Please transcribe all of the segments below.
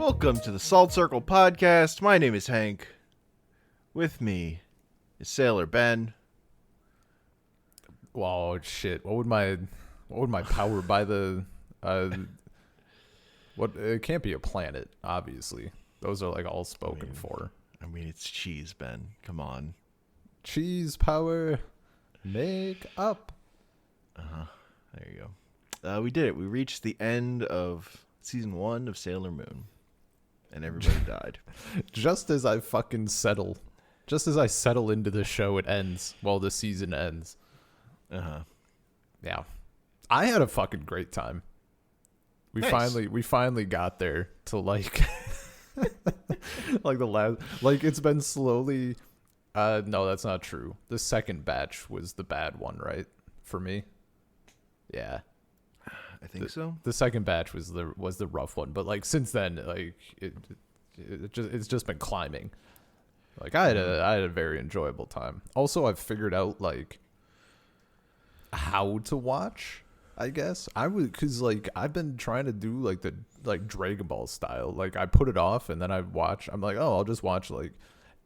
Welcome to the Salt Circle Podcast. My name is Hank. With me is Sailor Ben. Wow, shit. What would my power by the what it can't be a planet, obviously. Those are like all spoken for. I mean, it's cheese, Ben. Come on. Cheese power make up. There you go. We did it. We reached the end of season 1 of Sailor Moon. And everybody died. Just as I settle into the show, it ends. Well, the season ends. Yeah. I had a fucking great time. We finally got there to like like the last, like it's been slowly no, that's not true. The second batch was the bad one, right? For me. Yeah. I think so. The second batch was the rough one, but like since then, like it's just been climbing. Like I had a very enjoyable time. Also, I've figured out like how to watch. I guess because like I've been trying to do like the Dragon Ball style. Like I put it off and then I'm like, oh, I'll just watch like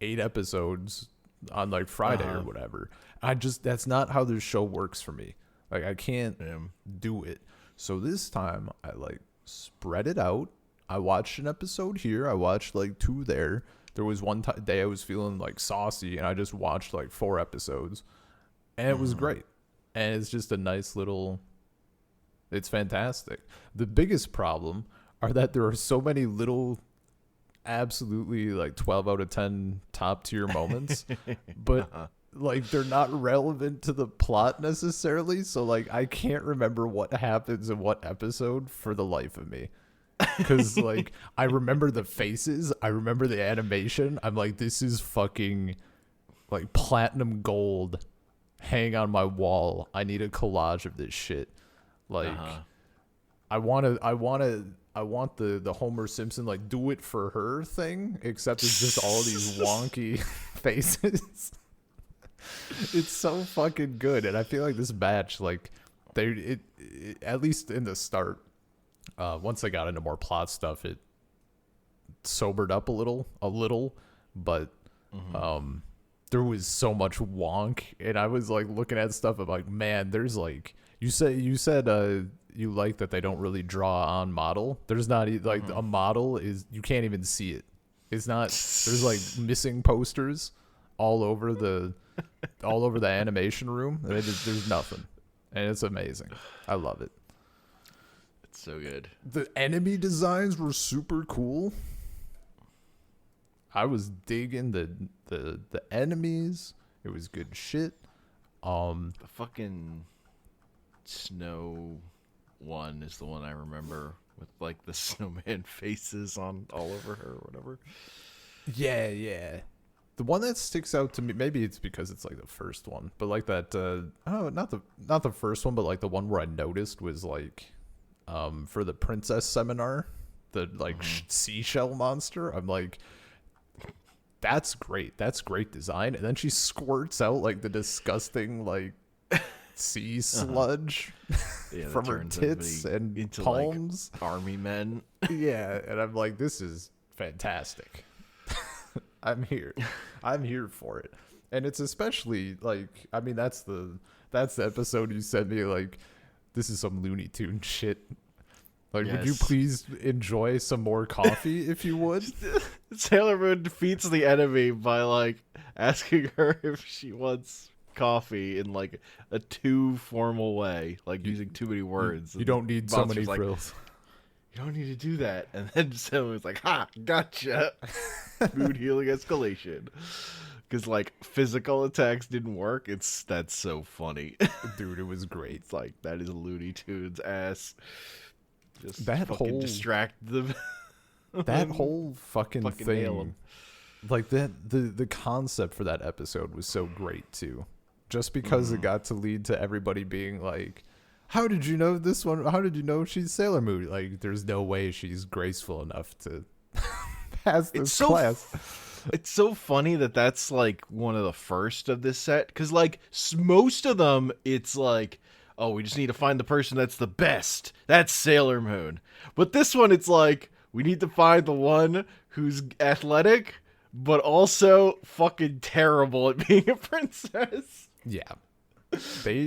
8 episodes on like Friday or whatever. That's not how this show works for me. Like I can't do it. So this time I like spread it out. I watched an episode here. I watched like 2 there. There was one day I was feeling like saucy and I just watched like 4 episodes. And it was great. And it's just a nice little, it's fantastic. The biggest problem are that there are so many little absolutely like 12 out of 10 top tier moments, but like they're not relevant to the plot necessarily, so like I can't remember what happens in what episode for the life of me, because like I remember the faces, I remember the animation. I'm like, this is fucking like platinum gold, hang on my wall. I need a collage of this shit. Like I want the Homer Simpson like do it for her thing, except it's just all these wonky faces. It's so fucking good, and I feel like this batch, like it at least in the start, once I got into more plot stuff, it sobered up a little, but there was so much wonk, and I was like looking at stuff. I'm like, man, there's like you said you like that they don't really draw on model. There's not like a model is, you can't even see it. It's not. There's like missing posters all over the animation room. There's nothing, and it's amazing. I love it. It's so good. The enemy designs were super cool. I was digging the enemies. It was good shit. The fucking snow one is the one I remember, with like the snowman faces on all over her or whatever. Yeah. The one that sticks out to me, maybe it's because it's like the first one, but like that, not the first one, but like the one where I noticed was like, for the princess seminar, the like seashell monster. I'm like, that's great. That's great design. And then she squirts out like the disgusting like sea sludge from her tits and into palms. Like army men. Yeah, and I'm like, this is fantastic. I'm here for it. And it's especially like, I mean, that's the episode you sent me, like, this is some Looney Tune shit. Like, yes. Would you please enjoy some more coffee if you would? Sailor Moon defeats the enemy by like asking her if she wants coffee in like a too formal way, like using too many words. You don't need so many frills. You don't need to do that. And then someone's like, ha, gotcha. Mood healing escalation. Because like physical attacks didn't work. That's so funny. Dude, it was great. It's like, that is Looney Tunes ass. Just that fucking whole distract them. That whole fucking thing. Like the concept for that episode was so great too. Just because it got to lead to everybody being like, how did you know this one? How did you know she's Sailor Moon? Like, there's no way she's graceful enough to pass this class. It's so funny that that's like one of the first of this set. Because like most of them, it's like, oh, we just need to find the person that's the best. That's Sailor Moon. But this one, it's like, We need to find the one who's athletic, but also fucking terrible at being a princess. Yeah. They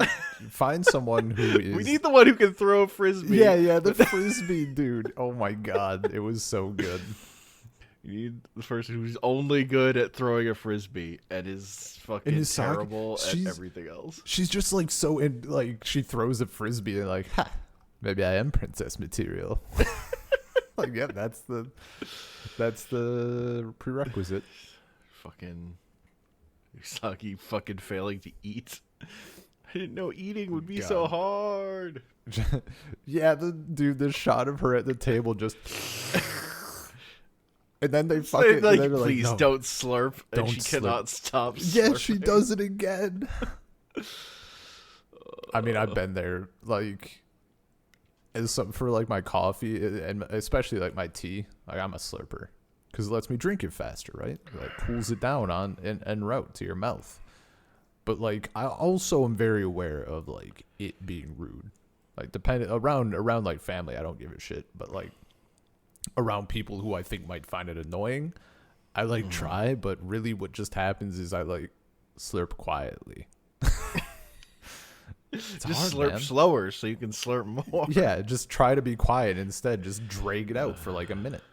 find someone who is. We need the one who can throw a frisbee. Yeah, the frisbee dude. Oh my god, it was so good. You need the person who's only good at throwing a frisbee and is fucking terrible at everything else. She's just like so in, like she throws a frisbee and like, ha, maybe I am princess material. Like, yeah, that's the prerequisite. Fucking Usagi fucking failing to eat. I didn't know eating would be so hard. Yeah, the shot of her at the table just. And then they fucking like, please no, don't slurp. Don't and she slurp. cannot stop. Yeah, she slurping. does it again. I mean, I've been there. Like, as some for like my coffee and especially like my tea. Like, I'm a slurper because it lets me drink it faster, right? Like, cools it down on en route to your mouth. But like, I also am very aware of like it being rude. Like, around like family, I don't give a shit. But like, around people who I think might find it annoying, I like try, but really what just happens is I like slurp quietly. Just hard, slurp man. slower so you can slurp more. Yeah, just try to be quiet instead. Just drag it out for like a minute.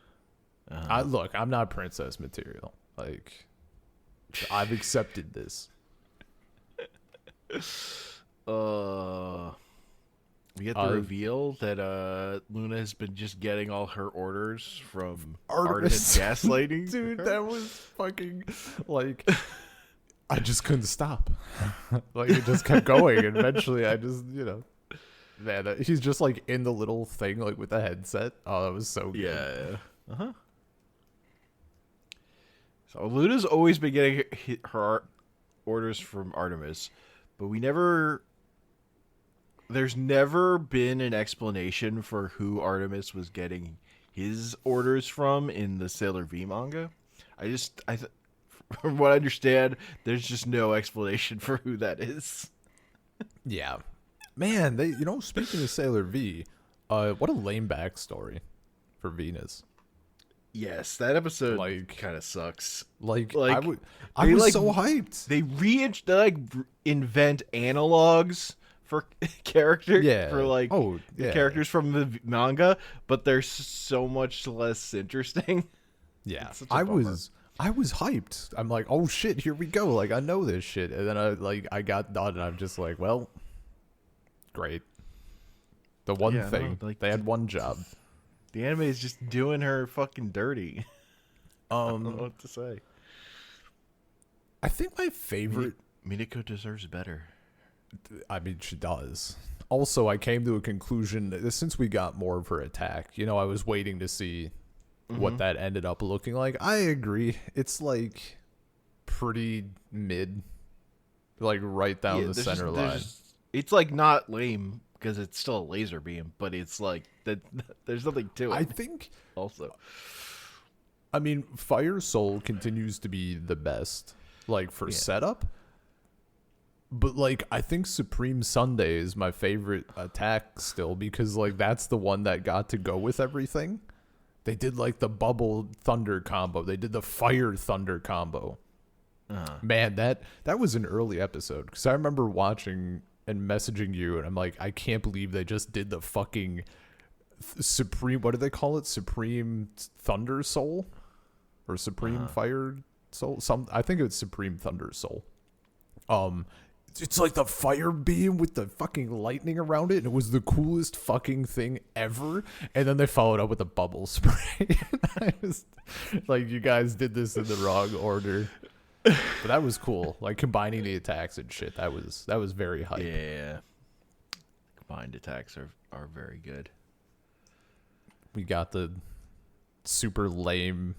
Look, I'm not princess material. Like, I've accepted this. We get the reveal that Luna has been just getting all her orders from Artemis gaslighting. Dude, that was fucking like I just couldn't stop. Like, it just kept going. And eventually I just, man, he's just like in the little thing like with the headset. Oh, that was so good. Yeah. Uh-huh. So Luna's always been getting her orders from Artemis, but there's never been an explanation for who Artemis was getting his orders from in the Sailor V manga. From what I understand, there's just no explanation for who that is. Yeah. Man, they, speaking of Sailor V, what a lame backstory for Venus. Yes, that episode Like, kind of sucks. Like I was so hyped. They invent analogs for characters, for the characters from the manga, but they're so much less interesting. Yeah, I was hyped. I'm like, oh shit, here we go. Like, I know this shit, and then I got done, and I'm just like, well, great. The one thing they had one job. The anime is just doing her fucking dirty. I don't know what to say. I think my favorite. Minako deserves better. I mean, she does. Also, I came to a conclusion that since we got more of her attack, I was waiting to see what that ended up looking like. I agree. It's like pretty mid, like right down the center line. It's like not lame because it's still a laser beam, but it's like that. There's nothing to it. I think also. I mean, Fire Soul continues to be the best, like for setup. But like, I think Supreme Sunday is my favorite attack still because like that's the one that got to go with everything. They did like the bubble thunder combo. They did the fire thunder combo. Man, that was an early episode because I remember watching and messaging you, and I'm like, I can't believe they just did the fucking Supreme. What do they call it? Supreme Thunder Soul, or Supreme Fire Soul? I think it's Supreme Thunder Soul. It's like the fire beam with the fucking lightning around it, and it was the coolest fucking thing ever. And then they followed up with a bubble spray. I was like, you guys did this in the wrong order. But that was cool. Like, combining the attacks and shit. That was very hype. Yeah. Combined attacks are very good. We got the super lame,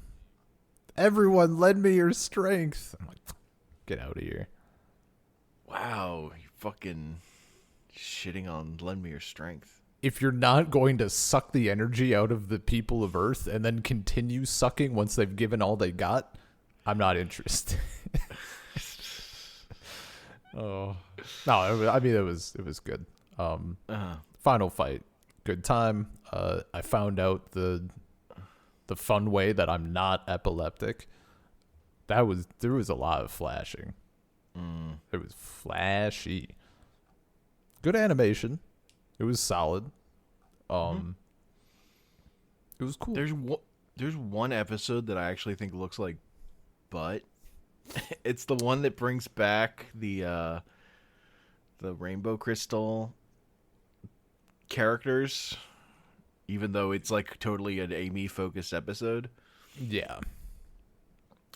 everyone lend me your strength. I'm like, get out of here. Wow, you fucking shitting on lend me your strength. If you're not going to suck the energy out of the people of Earth and then continue sucking once they've given all they got, I'm not interested. Oh no! I mean, it was good. Final fight, good time. I found out the the fun way that I'm not epileptic. There was a lot of flashing. It was flashy. Good animation. It was solid. It was cool. There's one episode that I actually think looks like butt. It's the one that brings back the Rainbow Crystal characters, even though it's like totally an Amy focused episode. Yeah.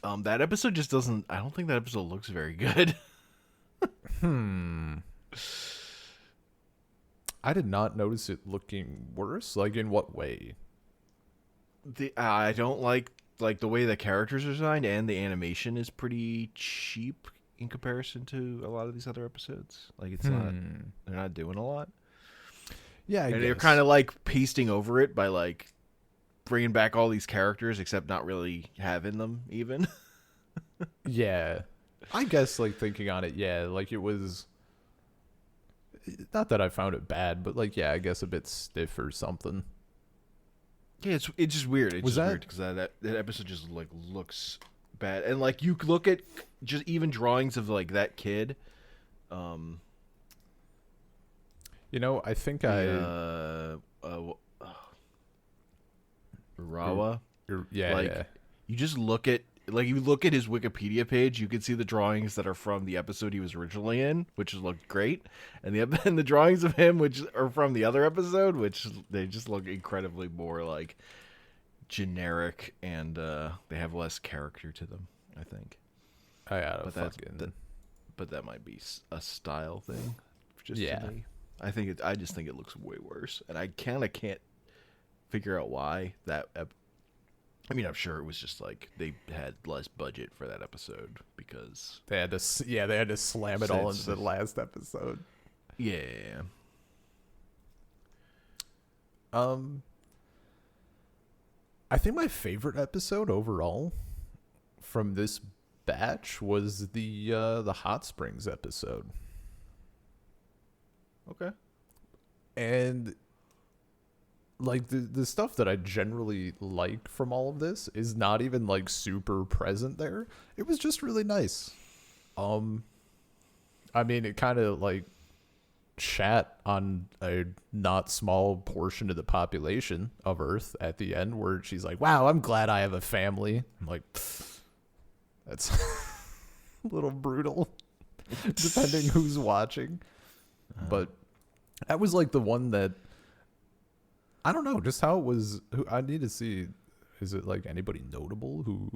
That episode just doesn't. I don't think that episode looks very good. I did not notice it looking worse. Like, in what way? I don't like the way the characters are designed, and the animation is pretty cheap in comparison to a lot of these other episodes. Like, it's not. They're not doing a lot. Yeah, and they're kind of like pasting over it by like bringing back all these characters, except not really having them even. Yeah. I guess, like, thinking on it, yeah, like, it was... Not that I found it bad, but, like, yeah, I guess a bit stiff or something. Yeah, it's just weird. It's weird because that episode just, like, looks bad. And, like, you look at just even drawings of, like, that kid. You know, I think Rawa. Yeah, like, yeah. You just look at... Like, you look at his Wikipedia page, you can see the drawings that are from the episode he was originally in, which looked great, and the drawings of him, which are from the other episode, which they just look incredibly more, like, generic, and they have less character to them, I think. I gotta but that might be a style thing, just yeah. to me. I just think it looks way worse, and I kind of can't figure out why that I mean, I'm sure it was just like they had less budget for that episode because they had to slam it all into the last episode. Yeah. I think my favorite episode overall from this batch was the Hot Springs episode. Okay. And like the stuff that I generally like from all of this is not even like super present there. It was just really nice. I mean, it kind of like shat on a not small portion of the population of Earth at the end, where she's like, "Wow, I'm glad I have a family." I'm like, that's a little brutal, depending who's watching. But that was like the one that. I don't know, just how it was. I need to see. Is it like anybody notable who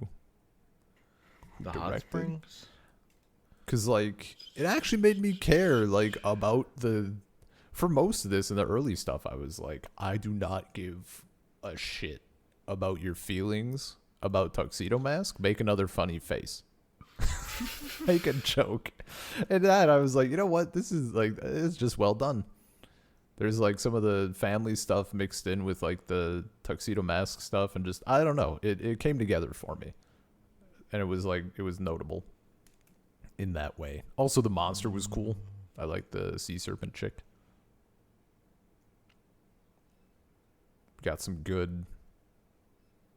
the Hot Springs? Because like it actually made me care like about for most of this and the early stuff. I was like, I do not give a shit about your feelings about Tuxedo Mask. Make another funny face. Make a joke. And that I was like, you know what? This is like it's just well done. There's like some of the family stuff mixed in with like the Tuxedo Mask stuff, and just I don't know. It came together for me, and it was notable in that way. Also, the monster was cool. I like the sea serpent chick. Got some good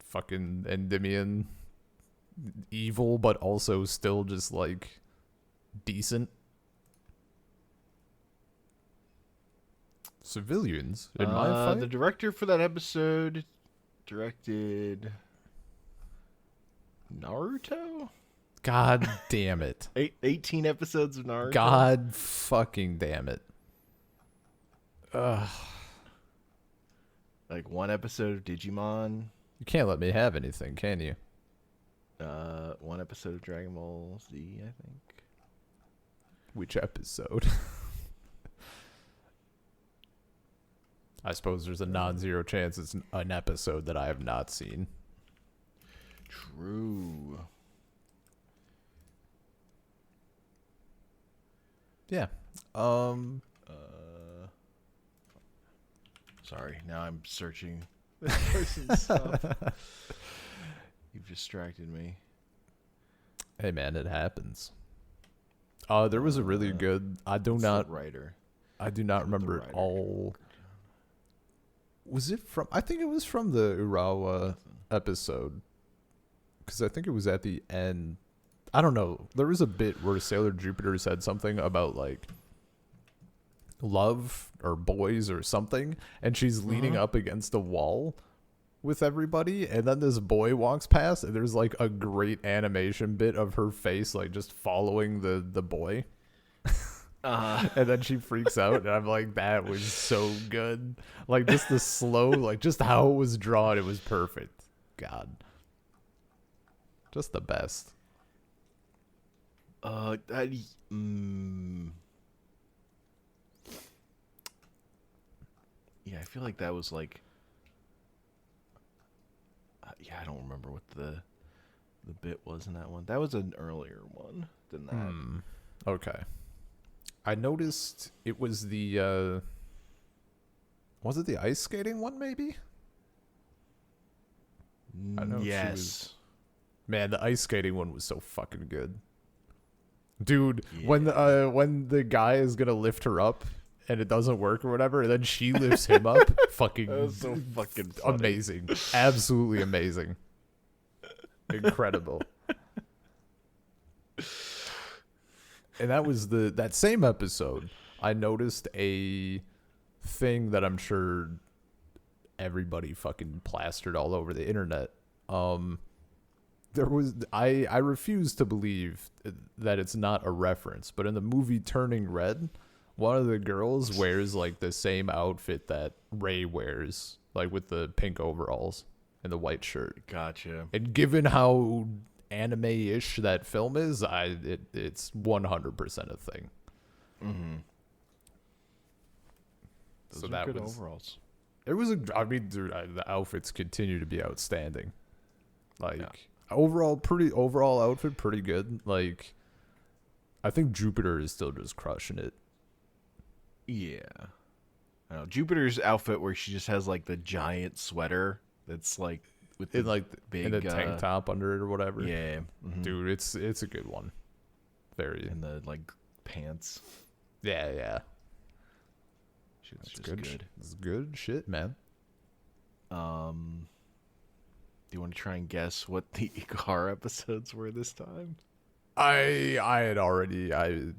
fucking Endymion evil, but also still just like decent. Civilians in my fight? The director for that episode directed Naruto? God damn it. 18 episodes of Naruto? God fucking damn it. Ugh. Like one episode of Digimon. You can't let me have anything, can you? One episode of Dragon Ball Z, I think. Which episode? I suppose there's a non-zero chance it's an episode that I have not seen. True. Yeah. Sorry, now I'm searching this person's stuff. You've distracted me. Hey man, it happens. There was a really good. I do not writer. I do not remember writer. all Was it from? I think it was from the Urawa episode, because I think it was at the end. I don't know. There was a bit where Sailor Jupiter said something about like love or boys or something, and she's leaning up against a wall with everybody, and then this boy walks past, and there's like a great animation bit of her face like just following the boy. And then she freaks out, and I'm like, that was so good. Like, just the slow, like, just how it was drawn, it was perfect. God. Just the best. Yeah, I feel like that was like, yeah, I don't remember what the bit was in that one. That was an earlier one than that. Okay. I noticed it was the, was it the ice skating one, maybe? I know Yes. Man, the ice skating one was so fucking good. Dude, Yeah. when the guy is gonna lift her up and it doesn't work or whatever, and then she lifts him up, fucking That was so fucking funny. amazing. Absolutely amazing. Incredible. And that was that same episode. I noticed a thing that I'm sure everybody fucking plastered all over the internet. There was I refuse to believe that it's not a reference, but in the movie Turning Red, one of the girls wears like the same outfit that Ray wears, like with the pink overalls and the white shirt. Gotcha. And given how anime-ish that film is, it's 100% a thing. Mm-hmm. So that good was overalls. It was I mean, dude, the outfits continue to be outstanding. Like Yeah. overall outfit pretty good. Like I think Jupiter is still just crushing it. Yeah. I know. Jupiter's outfit where she just has like the giant sweater that's like with the In like big in the tank top under it or whatever. Yeah. Mm-hmm. Dude, it's a good one. Very. And the like pants. Yeah. She's That's just good. good. It's good shit, man. Do you want to try and guess what the Ikar episodes were this time? I had already I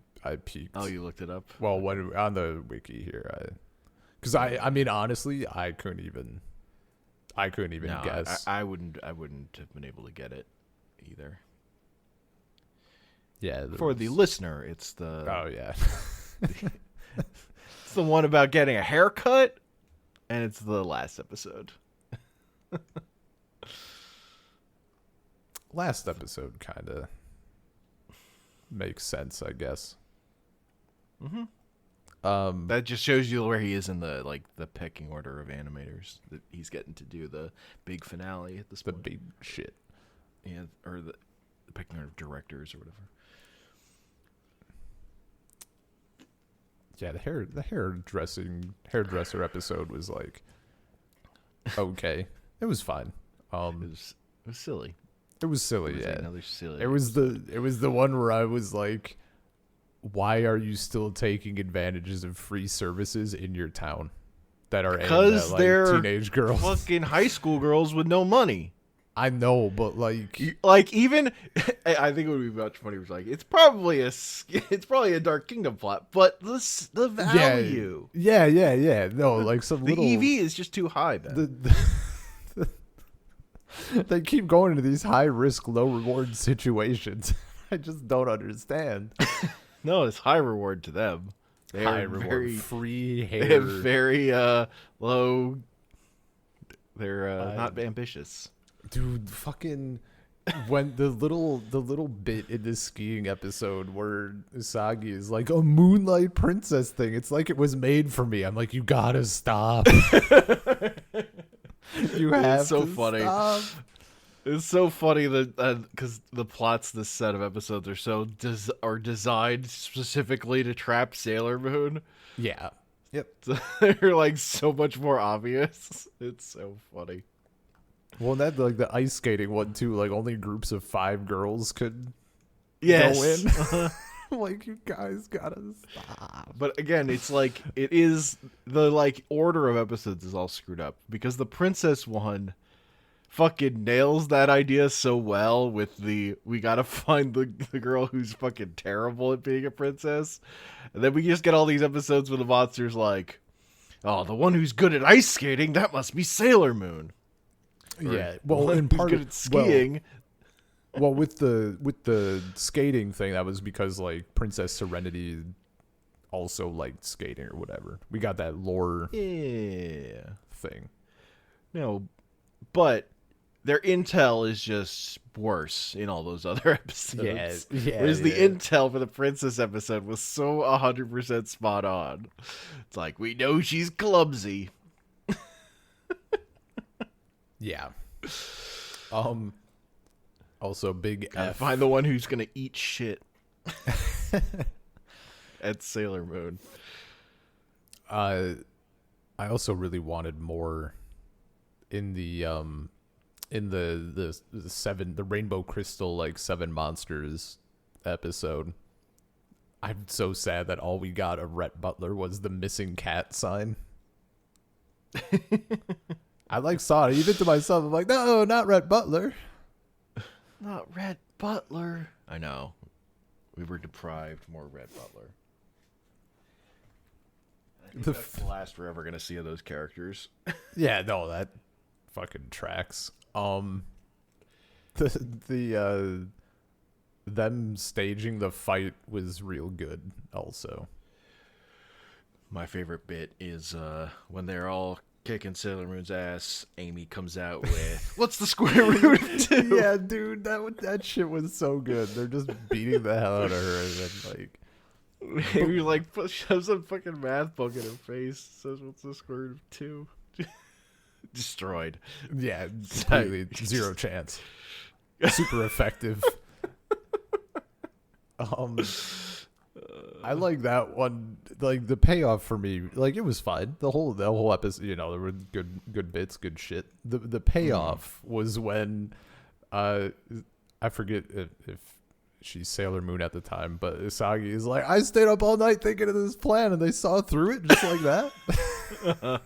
peeked. Oh, you looked it up? Well, when on the wiki here, because I mean honestly, I couldn't even No, guess. I wouldn't have been able to get it either. Yeah. For the listener, it's the Oh yeah. it's the one about getting a haircut, and it's the last episode. Last episode kind of makes sense, I guess. That just shows you where he is in the pecking order of animators. That he's getting to do the big finale at this The point. big shit. Yeah, or the pecking order of directors or whatever. Yeah, the hairdresser episode was like okay. It was fine. It was silly. It was silly, It was yeah. another silly. It was the one where I was like, why are you still taking advantages of free services in your town that are aimed because at, like, they're teenage girls? fucking high school girls with no money. I know, but like, Like even, I think it would be much funnier. Like it's probably a Dark Kingdom plot, but the value, yeah. No, like some the little EV is just too high. Then they keep going into these high risk, low reward situations. I just don't understand. no, it's high reward to them. They High are reward, very, free they hair. have very low. They're not ambitious. Dude, fucking when the little bit in this skiing episode where Usagi is like a moonlight princess thing, it's like it was made for me. I'm like, you gotta stop. You have so to funny. stop. It's so funny that because the plots this set of episodes are designed specifically to trap Sailor Moon. Yeah. Yep. So they're like so much more obvious. It's so funny. Well, that like the ice skating one too. Like only groups of 5 girls could Yes. go in. Like, you guys gotta stop. But again, it's like it is the like order of episodes is all screwed up because the princess one fucking nails that idea so well with the we gotta find the girl who's fucking terrible at being a princess, and then we just get all these episodes where the monsters like, oh, the one who's good at ice skating, that must be Sailor Moon. Or, Yeah, the well, one in who's part good of at skiing. well, with the skating thing, that was because like Princess Serenity also liked skating or whatever. We got that lore Yeah. thing. No, but their intel is just worse in all those other episodes. Yeah. Whereas the intel for the princess episode was so 100% spot on. It's like, we know she's clumsy. Yeah. Also, big Gotta F. find the one who's gonna eat shit. At Sailor Moon. I also really wanted more in the the Rainbow Crystal like 7 monsters episode. I'm so sad that all we got of Rhett Butler was the missing cat sign. I like saw it even to myself. I'm like, no, not Rhett Butler. Not Red Butler. I know. We were deprived more Red Butler. I think that's the last we're ever gonna see of those characters. Yeah, no, that fucking tracks. The them staging the fight was real good also. My favorite bit is when they're all kicking Sailor Moon's ass, Amy comes out with, what's the square root of 2? Yeah, dude, that shit was so good. They're just beating the hell out of her and then like Amy like shoves a fucking math book in her face, says, what's the square root of 2? Destroyed. yeah, completely zero chance. Super effective. I like that one. Like the payoff for me, like it was fine. The whole episode, you know, there were good bits, good shit. The payoff was when, I forget if she's Sailor Moon at the time, but Usagi is like, I stayed up all night thinking of this plan, and they saw through it just like that.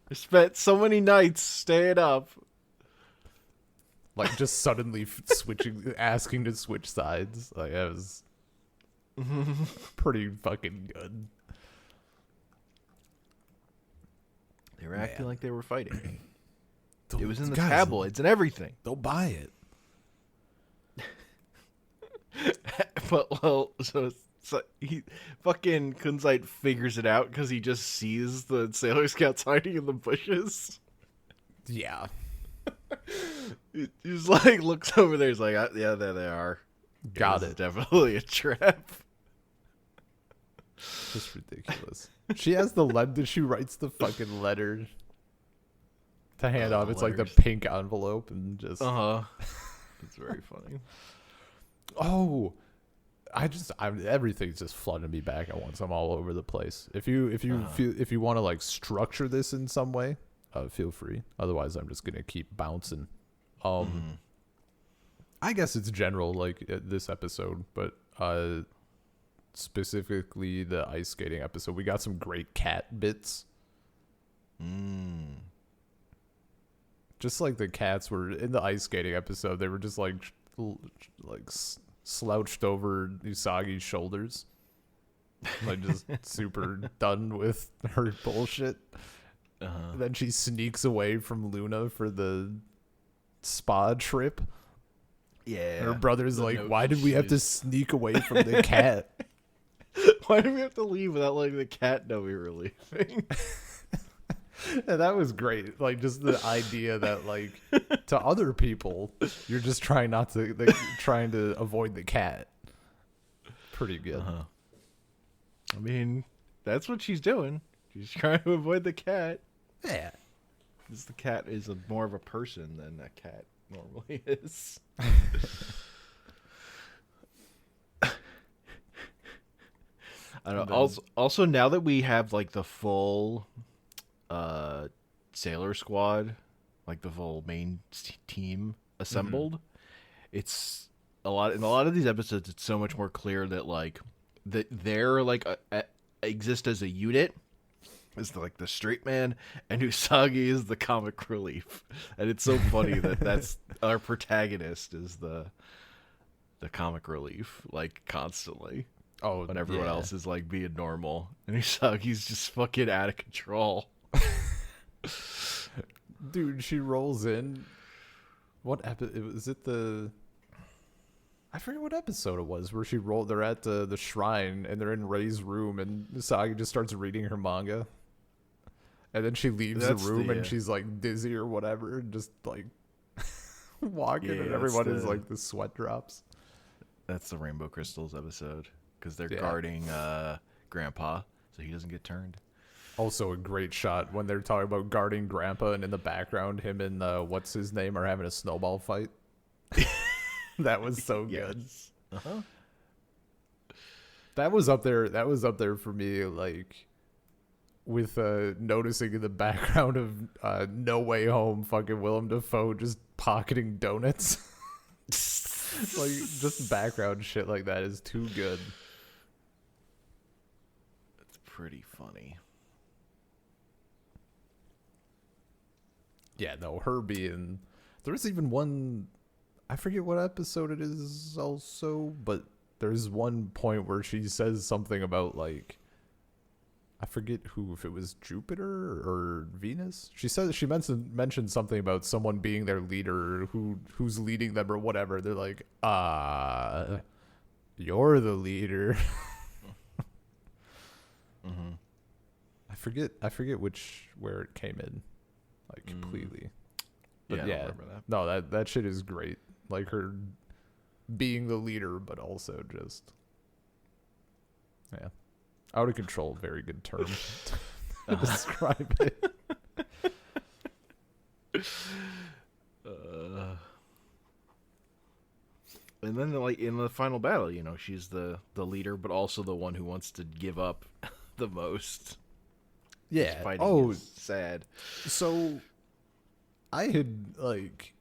I spent so many nights staying up. Like just suddenly switching, asking to switch sides. Like it was pretty fucking good. They were acting like they were fighting. It was in the Guys, tabloids and everything. They'll buy it. But well, so he fucking Kunzite figures it out because he just sees the Sailor Scouts hiding in the bushes. Yeah. He's like looks over there. He's like, yeah, there they are. Got This it. is definitely a trap. Just ridiculous. She has the letter. She writes the fucking letter to hand off. It's like the letters. pink envelope and just. It's very funny. Oh, everything's just flooding me back at once. I'm all over the place. If you feel if you want to like structure this in some way, feel free. Otherwise, I'm just gonna keep bouncing. I guess it's general like this episode, but specifically the ice skating episode, we got some great cat bits. Just like the cats were in the ice skating episode, they were just like slouched over Usagi's shoulders, like just super done with her bullshit. Then she sneaks away from Luna for the spa trip. Yeah. Her brother's like, why did we have to sneak away from the cat? Why did we have to leave without letting the cat know we were leaving? And that was great. Like just the idea that like to other people, you're just trying not to trying to avoid the cat. Pretty good. I mean, that's what she's doing. She's trying to avoid the cat. Yeah. Because the cat is more of a person than a cat normally is. I don't know. Also, now that we have like the full Sailor Squad, like the full main team assembled, it's in a lot of these episodes. It's so much more clear that like that they're like exist as a unit. Is like the straight man, and Usagi is the comic relief, and it's so funny that that's our protagonist is the comic relief, like constantly Oh when everyone yeah, else is like being normal, and Usagi's just fucking out of control. dude, she rolls in. What episode was it? I forget what episode it was where she rolled. They're at the shrine and they're in Ray's room, and Usagi just starts reading her manga, and then she leaves the That's room the and she's like dizzy or whatever, and just like walking, yeah, and yeah, everyone is like the sweat drops. that's the Rainbow Crystals episode because they're Yeah. guarding Grandpa so he doesn't get turned. Also, a great shot when they're talking about guarding Grandpa, and in the background, him and what's his name are having a snowball fight. That was so good. Uh-huh. That was up there. That was up there for me. Like with noticing in the background of No Way Home, fucking Willem Dafoe just pocketing donuts. Like just background shit like that is too good. It's pretty funny. Yeah, no, her being there's even one, I forget what episode it is also, but there's one point where she says something about like I forget who, if it was Jupiter or Venus. She says she mentioned something about someone being their leader, who's leading them or whatever. They're like, you're the leader. Mm-hmm. I forget where it came in, like completely. But Yeah, I yeah, don't remember that. no, that shit is great. Like her being the leader, but also just yeah, out of control. Very good term to describe it. And then, like in the final battle, she's the leader, but also the one who wants to give up the most. Yeah. Fighting Oh, is sad. so I had like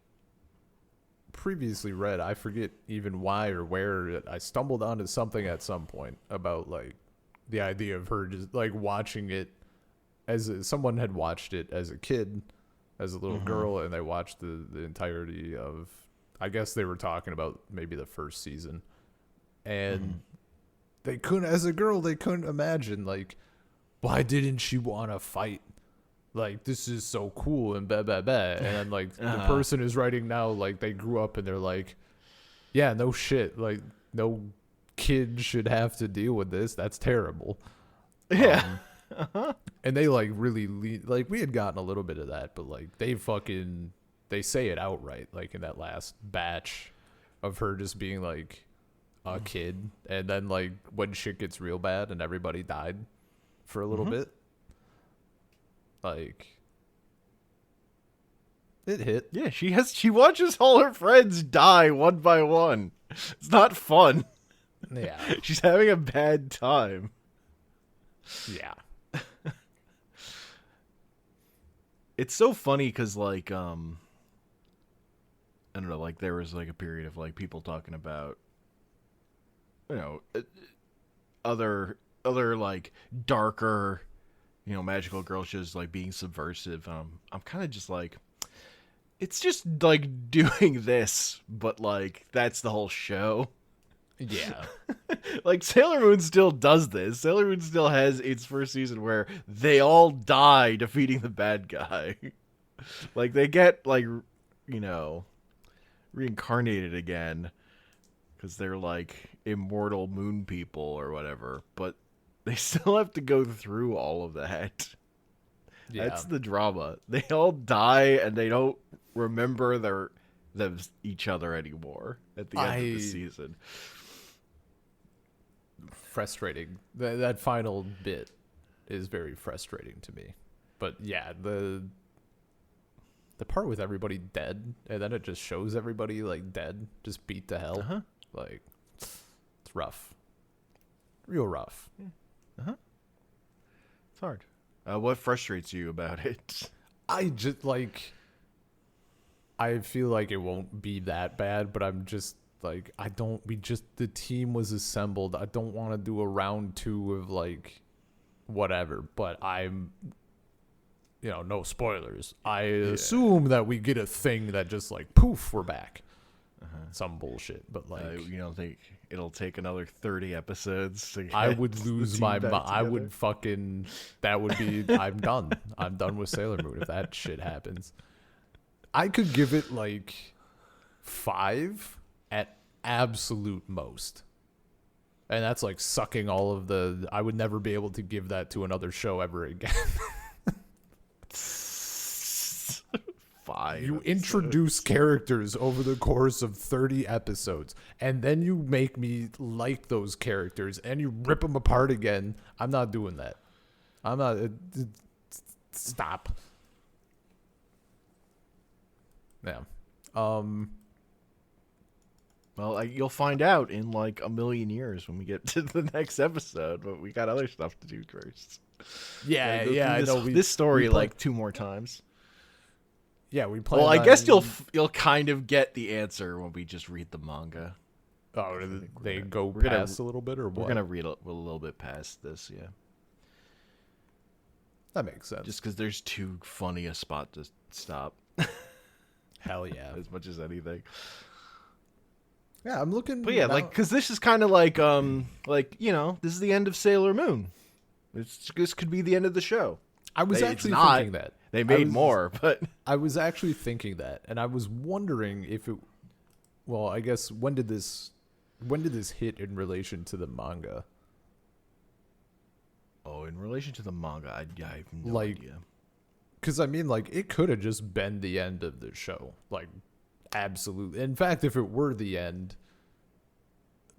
previously read, I forget even why or where, I stumbled onto something at some point about like the idea of her just like watching it someone had watched it as a kid, as a little girl, and they watched the entirety of, I guess they were talking about maybe the first season, and they couldn't, as a girl, they couldn't imagine like, why didn't she want to fight? Like, this is so cool and blah, blah, blah. And then, like, the person who's writing now, like, they grew up and they're like, yeah, no shit. Like, no kid should have to deal with this. That's terrible. Yeah. And they, like, really, like, we had gotten a little bit of that, but, like, they say it outright, like, in that last batch of her just being, like, a kid. And then, like, when shit gets real bad and everybody died for a little bit. Like, it hit. Yeah, she watches all her friends die one by one. It's not fun. Yeah. She's having a bad time. Yeah. It's so funny because, like, I don't know, like, there was, like, a period of, like, people talking about, other, like, darker, magical girl shows, like, being subversive. I'm kind of just, like, it's just, like, doing this, but, like, that's the whole show. Yeah. Like, Sailor Moon still does this. Sailor Moon still has its first season where they all die defeating the bad guy. Like, they get, like, reincarnated again because they're, like, immortal moon people or whatever. But they still have to go through all of that. Yeah. That's the drama. They all die and they don't remember each other anymore at the end of the season. Frustrating. That final bit is very frustrating to me. But yeah, the part with everybody dead, and then it just shows everybody like dead, just beat to hell. Like, it's rough. Real rough. It's hard. What frustrates you about it? I just like, I feel like it won't be that bad, but I'm just like the team was assembled. I don't want to do a round 2 of like whatever, but I'm, no spoilers. I assume that we get a thing that just like poof, we're back. Some bullshit, but like you don't think it'll take another 30 episodes to get I would the lose team my back mind. I would together? fucking. That would be. I'm done. I'm done with Sailor Moon if that shit happens. I could give it like 5 at absolute most. And that's like sucking all of the. I would never be able to give that to another show ever again. 5 You episodes. introduce characters over the course of 30 episodes, and then you make me like those characters, and you rip them apart again. I'm not doing that. I'm not. Stop. Yeah. Well, you'll find out in like a million years when we get to the next episode, but we got other stuff to do first. Yeah, Gotta go yeah. I through know. this story we play- like 2 more times. Yeah, we play. Well, I guess you'll kind of get the answer when we just read the manga. Oh, they go we're gonna- past a little bit, or what? We're gonna read a little bit past this, yeah. That makes sense. Just because there's too funny a spot to stop, Hell yeah. as much as anything. Yeah, I'm looking. But yeah, now- like, because this is kind of like this is the end of Sailor Moon. This could be the end of the show. I was it's actually not. thinking that. They made more, but I was actually thinking that, and I was wondering if it. Well, I guess when did this hit in relation to the manga? in relation to the manga, I have no Like, idea. Because I mean, like, it could have just been the end of the show, like, absolutely. In fact, if it were the end,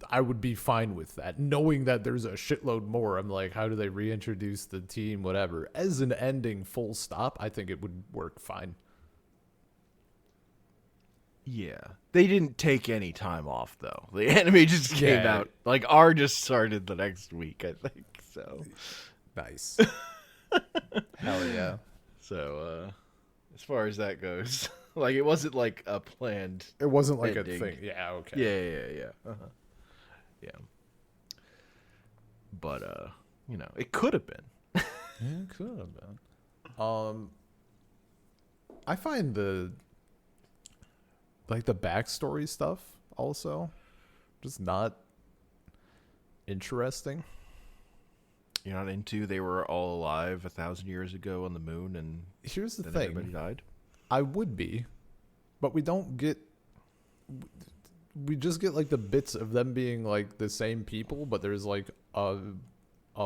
I would be fine with that. Knowing that there's a shitload more, I'm like, how do they reintroduce the team? Whatever. As an ending, full stop, I think it would work fine. Yeah, they didn't take any time off though. The anime just came Yeah. out. Like R just started the next week, I think. So, Nice. Hell yeah. so as far as that goes, like it wasn't like a planned. It wasn't like Ending. a thing. Yeah, okay. Yeah. Yeah. But it could have been. Yeah, it could have been. I find the backstory stuff also just not interesting. You're not into they were all alive 1,000 years ago on the moon, and Here's the then thing. everybody died. I would be, but we don't get. We just get like the bits of them being like the same people, but there's like a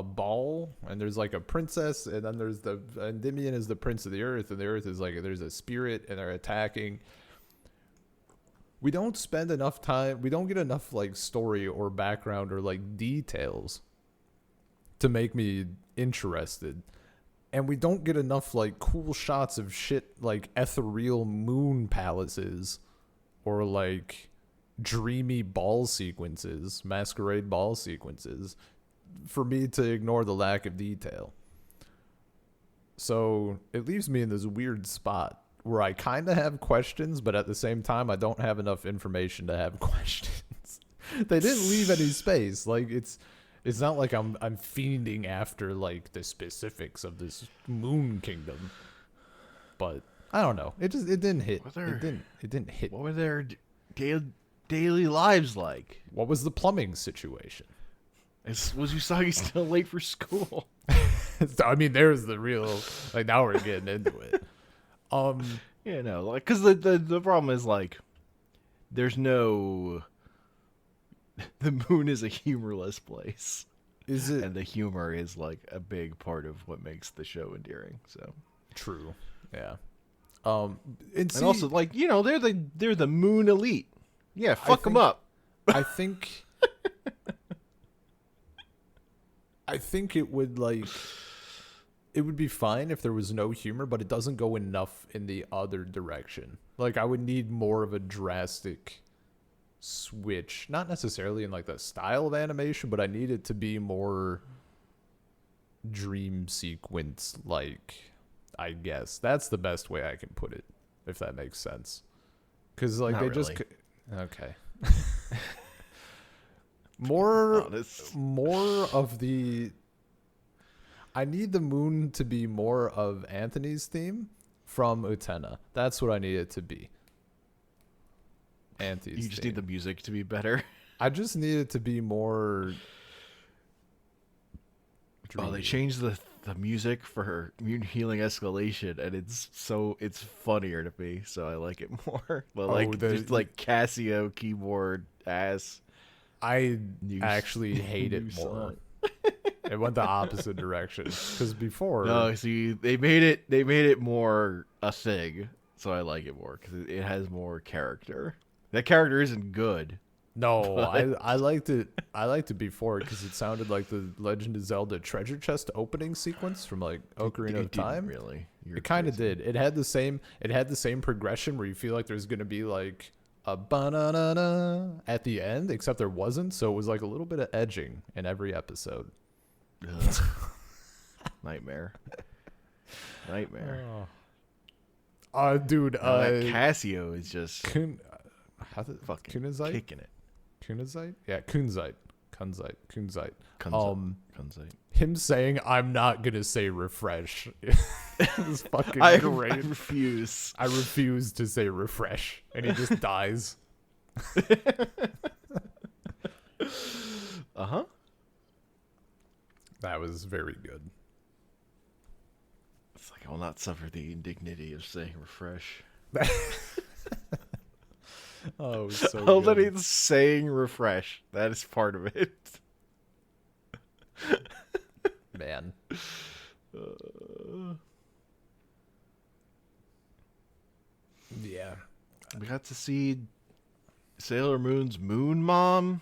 ball, and there's like a princess, and then there's the Endymion is the prince of the earth, and the earth is like there's a spirit, and they're attacking. We don't spend enough time. We don't get enough like story or background or like details to make me interested. And we don't get enough like cool shots of shit like ethereal moon palaces or like dreamy ball sequences, masquerade ball sequences, for me to ignore the lack of detail. So it leaves me in this weird spot where I kind of have questions, but at the same time, I don't have enough information to have questions. They didn't leave any space. Like it's not like I'm fiending after like the specifics of this moon kingdom. But I don't know. It didn't hit. It didn't hit. What were their daily lives like? What was the plumbing situation? Was Usagi still late for school? I mean, there's the real. Like now we're getting into it. Yeah, no, like because the problem is like there's no. The moon is a humorless place. Is it? And the humor is like a big part of what makes the show endearing. So True. Yeah. and also like they're the moon elite. Yeah, fuck them up. I think it would be fine if there was no humor, but it doesn't go enough in the other direction. Like I would need more of a drastic switch, not necessarily in like the style of animation, but I need it to be more dream sequence like. I guess that's the best way I can put it, if that makes sense. Because like Not they really. just okay. More, Honest. more of the. I need the moon to be more of Anthony's theme from Utena. That's what I need it to be. Anthony's You just theme. need the music to be better. I just need it to be more. Oh, they dreamy. changed the music for her immune healing escalation, and it's funnier to me, so I like it more. But Oh, like just like Casio keyboard ass I new actually hate new it more. song. It went the opposite direction because before. No, see, they made it more a thing, so I like it more because it has more character. That character isn't good. No, But I liked it. I liked it before because it sounded like the Legend of Zelda treasure chest opening sequence from like Ocarina it of didn't Time. really. You're It kind of crazy. did. It had the same. It had the same progression where you feel like there's gonna be like a banana at the end, except there wasn't. So it was like a little bit of edging in every episode. Ugh. Nightmare. Nightmare. Dude. Now that Casio is just fucking Kunizite? kicking it. Kunizite? Yeah, Kunzite. Kunzite. Kunzite. Him saying, "I'm not gonna say refresh," is fucking I great. refuse. I refuse to say refresh, and he just dies. Uh huh. That was very good. It's like I will not suffer the indignity of saying refresh. Oh, it was so Oh, good. that he's saying refresh. That is part of it. Man. Yeah. We got to see Sailor Moon's moon mom.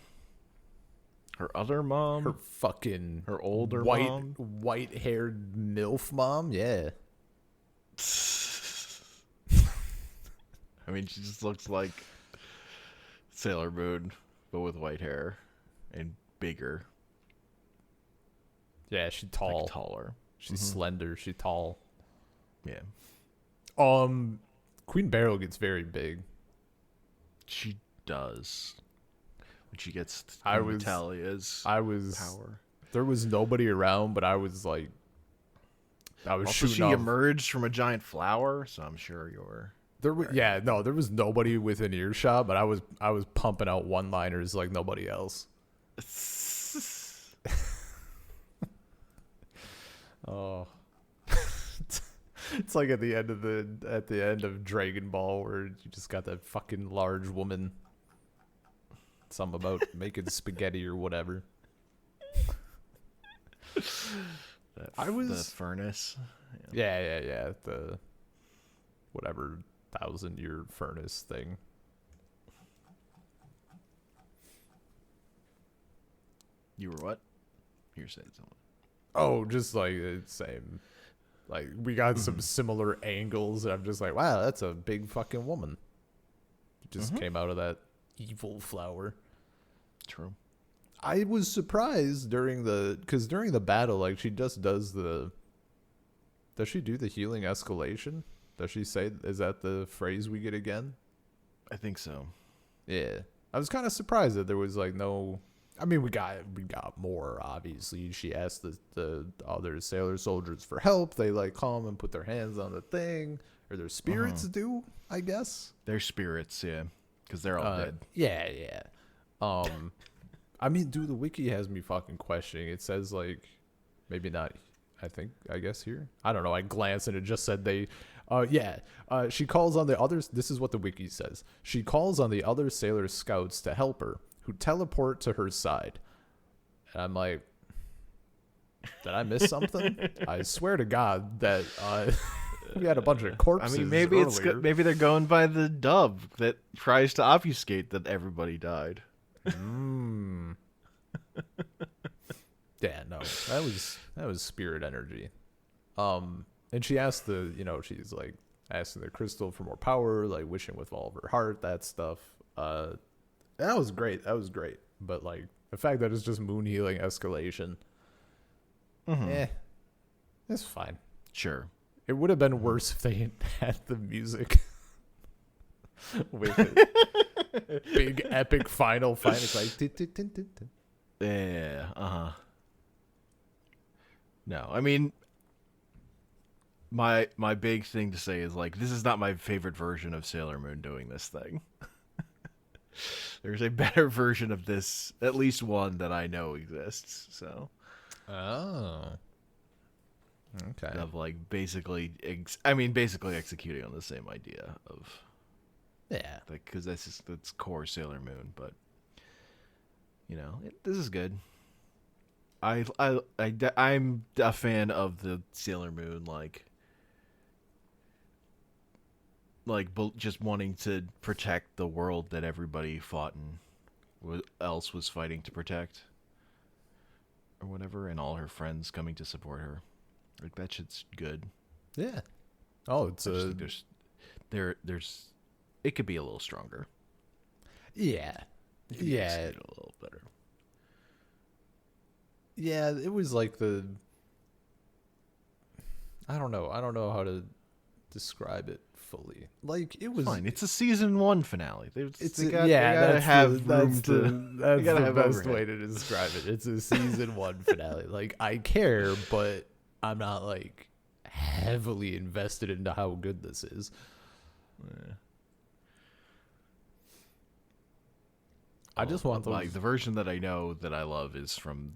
Her other mom. Her fucking Her older white mom. white-haired MILF mom, yeah. I mean, she just looks like Sailor Moon, but with white hair and bigger, Yeah, she's tall. like taller. She's slender, she's tall. Yeah, Queen Beryl gets very big. she does. When she gets I was- Natalia's I was power. There was nobody around, but I was like Also, shooting she off. emerged from a giant flower, so I'm sure you're. There was there was nobody within earshot, but I was pumping out one-liners like nobody else. Oh. It's like at the end of Dragon Ball where you just got that fucking large woman. Something about making spaghetti or whatever. The furnace. Yeah. The whatever 1,000-year furnace thing. You were what? You were saying something. Oh, just like the same. Like we got some similar angles. And I'm just like, wow, that's a big fucking woman. Just came out of that evil flower. True. I was surprised during the battle, like she just does she do the healing escalation? Does she say, is that the phrase we get again? I think so. Yeah. I was kind of surprised that there was like no, I mean, we got more, obviously. She asked the other sailor soldiers for help. They like come and put their hands on the thing, or their spirits do, I guess. They're spirits, yeah, because they're all dead. Yeah. I mean, dude, the wiki has me fucking questioning. It says like, maybe not. I guess here. I don't know. I glanced and it just said they. She calls on the others. This is what the wiki says. She calls on the other sailor scouts to help her, who teleport to her side. And I'm like, did I miss something? I swear to God that we had a bunch of I corpses. mean, maybe earlier. maybe they're going by the dub that tries to obfuscate that everybody died. Yeah, no, that was spirit energy. And she asked she's like asking the crystal for more power, like wishing with all of her heart, that stuff. That was great. But like the fact that it's just moon healing escalation, it's fine. Sure. It would have been worse if they had the music with it. big epic final fight. It's like Yeah. No, I mean, my big thing to say is like this is not my favorite version of Sailor Moon doing this thing. There's a better version of this, at least one that I know exists. So oh, okay. of like basically executing on the same idea of Yeah. like because that's core Sailor Moon, but this is good. I'm a fan of the Sailor Moon just wanting to protect the world that everybody fought and else was fighting to protect or whatever, and all her friends coming to support her. Like that shit's good. Yeah. Oh, it's I just think there's it could be a little stronger. yeah. It could be executed a little better. Yeah, it was like I don't know how to describe it fully. Like it was Fine. It's a season 1 finale. They That's gotta have room to. that's gotta the have best overhead. way to describe it. It's a season 1 finale. Like I care, but I'm not like heavily invested into how good this is. Yeah. I just want those. Like the version that I know that I love is from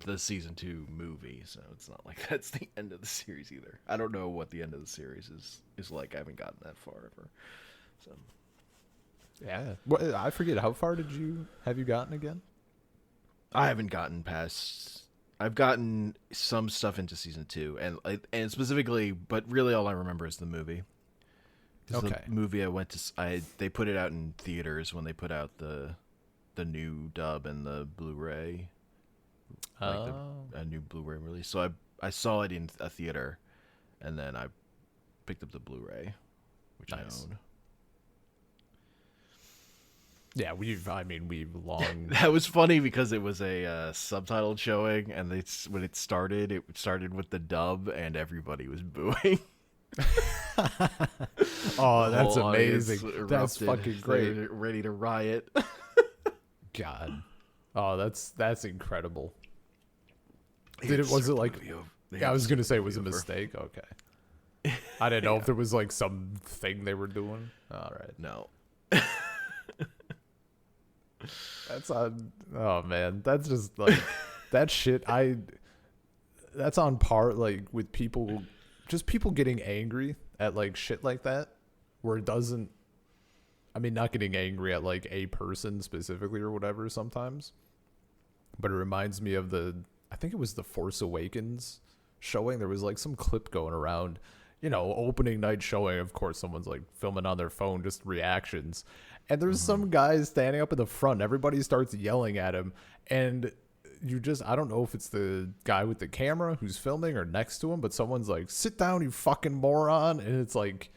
the season 2 movie, so it's not like that's the end of the series either. I don't know what the end of the series is like. I haven't gotten that far ever. So Yeah. What, I forget, how far have you gotten again? I haven't gotten past. I've gotten some stuff into season 2, and specifically, but really all I remember is the movie. 'Cause Okay. the movie I went to, they put it out in theaters when they put out the new dub and the Blu-ray, like a new Blu-ray release. So I saw it in a theater, and then I picked up the Blu-ray, which Nice. I own. Yeah, we've long. That was funny because it was a subtitled showing, and when it started with the dub, and everybody was booing. Oh, The that's whole audience amazing. That's erupted. fucking They great. were ready to riot. God. Oh, that's incredible. They Did had it was to it start like the movie over. They yeah, I had was to gonna start say the it was a movie over. mistake. Okay. I didn't know if there was like some thing they were doing. All right. No. That's on. Oh man, that's just like that shit. That's on par like with people, just people getting angry at like shit like that, where it doesn't. I mean, not getting angry at like a person specifically or whatever sometimes, but it reminds me of I think it was the Force Awakens showing. There was like some clip going around, opening night showing. Of course, someone's like filming on their phone, just reactions. And there's some guy standing up in the front. Everybody starts yelling at him. And I don't know if it's the guy with the camera who's filming or next to him, but someone's like, sit down, you fucking moron. And it's like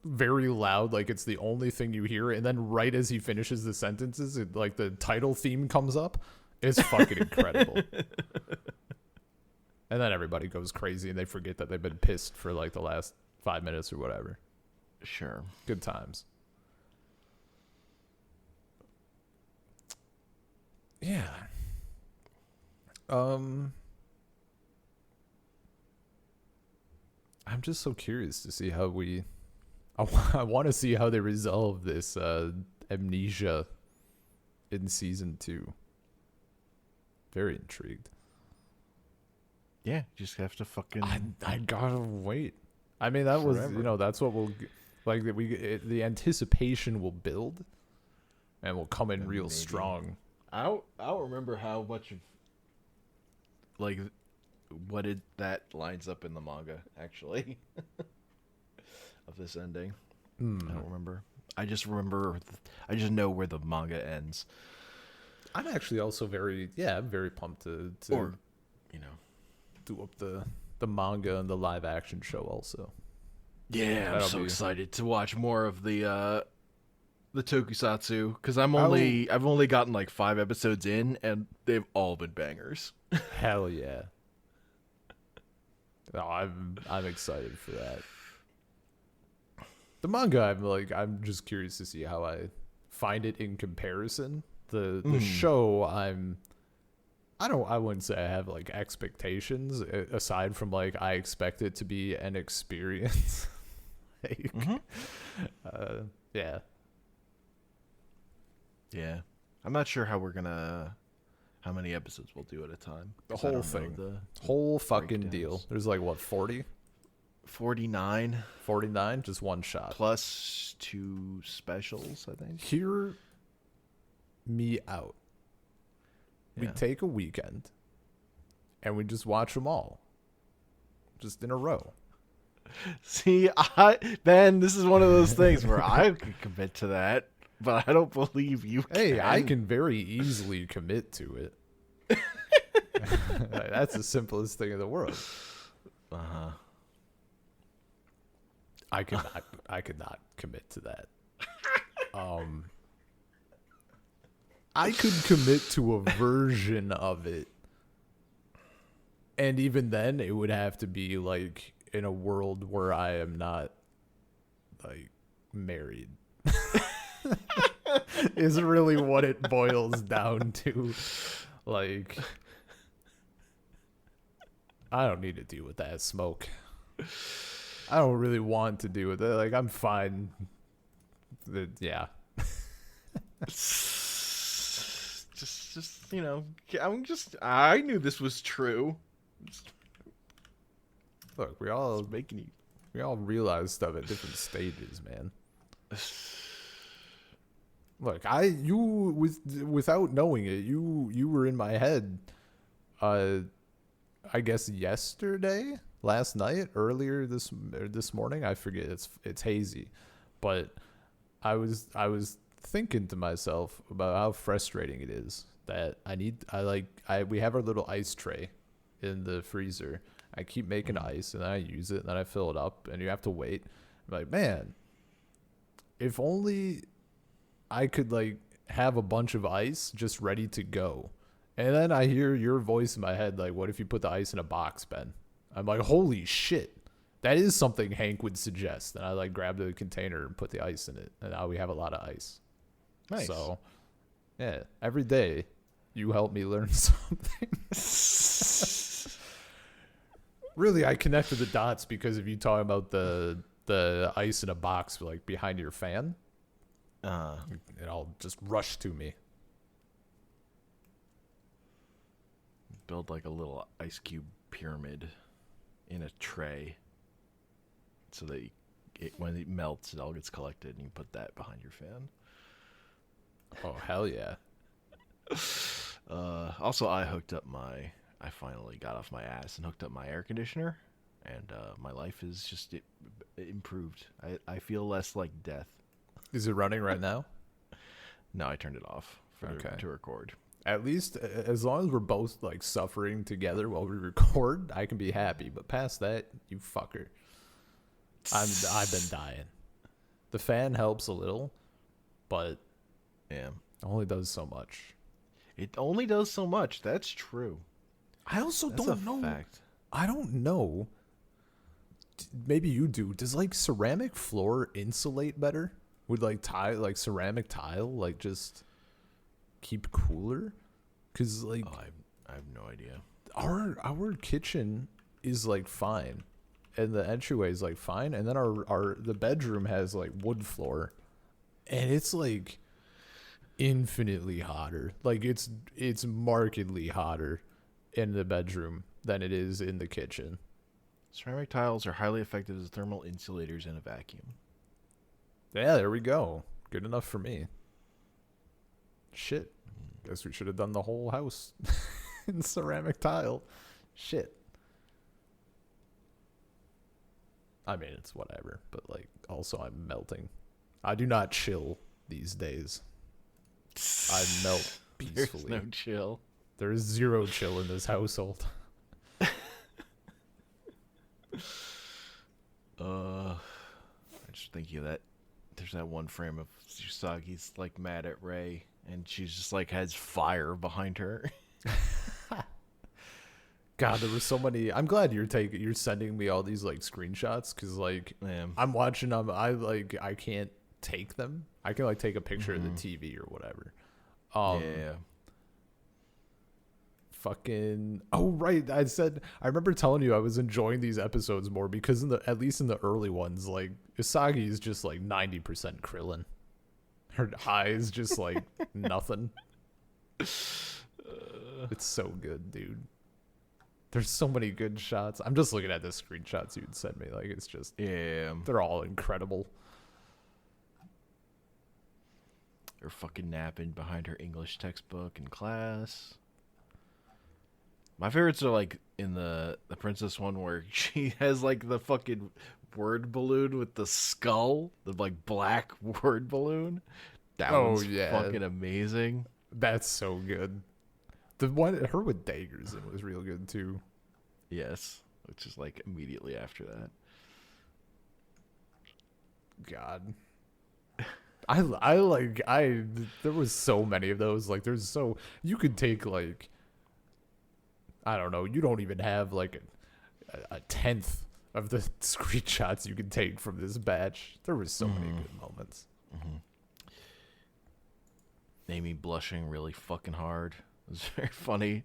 very loud, like it's the only thing you hear. And then right as he finishes the sentences, like the title theme comes up. It's fucking incredible. And then everybody goes crazy and they forget that they've been pissed for like the last 5 minutes or whatever. Sure. Good times. Yeah. I'm just so curious to see how I want to see how they resolve this amnesia in season 2. Very intrigued. Yeah, you just have to fucking. I gotta wait. I mean, that was Forever. that's what like the anticipation will build, and will come in real Maybe. strong. I don't remember how much of like that lines up in the manga actually of this ending. I don't remember. I just know where the manga ends. I'm actually also I'm very pumped to Or, do up the manga and the live action show also. yeah, I'm That'll so be- excited to watch more of the tokusatsu because I've only gotten like 5 episodes in and they've all been bangers. Hell yeah. No, I'm excited for that. The manga, I'm just curious to see how I find it in comparison. The show, I wouldn't say I have like expectations aside from like I expect it to be an experience. Like, yeah. Yeah. I'm not sure how many episodes we'll do at a time. The 'cause I whole don't know thing. the Whole fucking breakdowns. deal. There's like what, 40? 49 49? Just one shot. plus 2 specials, I think. Hear me out. We Yeah. take a weekend and we just watch them all. Just in a row. See, Ben, this is one of those things where I could commit to that, but I don't believe you can. Hey, I can very easily commit to it. That's the simplest thing in the world. Uh-huh. I could not commit to that. I could commit to a version of it. And even then it would have to be like in a world where I am not like married. Is really what it boils down to. Like, I don't need to deal with that smoke. I don't really want to deal with it. Like, I'm fine. Yeah. Just I knew this was true. Look, we all Making you. realize stuff at different stages, man. Look, without knowing it, you were in my head. I guess yesterday, last night, earlier this morning. I forget. It's hazy, but I was thinking to myself about how frustrating it is that we have our little ice tray in the freezer. I keep making ice and then I use it and then I fill it up and you have to wait. I'm like, man, if only I could like have a bunch of ice just ready to go. And then I hear your voice in my head like, what if you put the ice in a box, Ben? I'm like, holy shit. That is something Hank would suggest. And I like grabbed the container and put the ice in it. And now we have a lot of ice. Nice. So, yeah, every day you help me learn something. Really, I connected the dots because of you talking about the ice in a box like behind your fan. It all just rushed to me. Build like a little ice cube pyramid in a tray so that when it melts, it all gets collected and you put that behind your fan. Oh, hell yeah. Also, I finally got off my ass and hooked up my air conditioner, and my life is just improved. I feel less like death. Is it running right now? No, I turned it off to record. At least as long as we're both like suffering together while we record, I can be happy. But past that, you fucker. I've been dying. The fan helps a little, but Yeah. only does so much. It only does so much. That's true. I also That's don't a know. fact. I don't know. Maybe you do. Does like ceramic floor insulate better? Would like ceramic tile like just keep cooler? Cause like I have no idea. our kitchen is like fine, and the entryway is like fine, and then the bedroom has like wood floor, and it's like infinitely hotter. Like it's markedly hotter in the bedroom than it is in the kitchen. Ceramic tiles are highly effective as thermal insulators in a vacuum. Yeah, there we go. Good enough for me. Shit. Guess we should have done the whole house in ceramic tile. Shit. I mean, it's whatever, but like also I'm melting. I do not chill these days. I melt peacefully. There's no chill. There is zero chill in this household. I'm just thinking of that. There's that one frame of Usagi's like mad at Ray, and she's just like has fire behind her. God, there were so many. I'm glad you're sending me all these like screenshots because like Yeah. I'm watching them. I can't take them. I can like take a picture of the TV or whatever. Yeah. Fucking oh right, I remember telling you I was enjoying these episodes more because at least in the early ones, like Usagi is just like 90% Krillin. Her eyes just like nothing. It's so good, dude. There's so many good shots. I'm just looking at the screenshots you'd send me. Like it's just they're all incredible. They're fucking napping behind her English textbook in class. My favorites are like in the princess one where she has like the fucking word balloon with the skull, the like black word balloon. That one's fucking amazing. That's so good. The one her with daggers in was real good too. Yes, which is like immediately after that. God. There was so many of those. Like you could take like, I don't know, you don't even have like a tenth of the screenshots you can take from this batch. There was so many good moments. Amy blushing really fucking hard. It was very funny.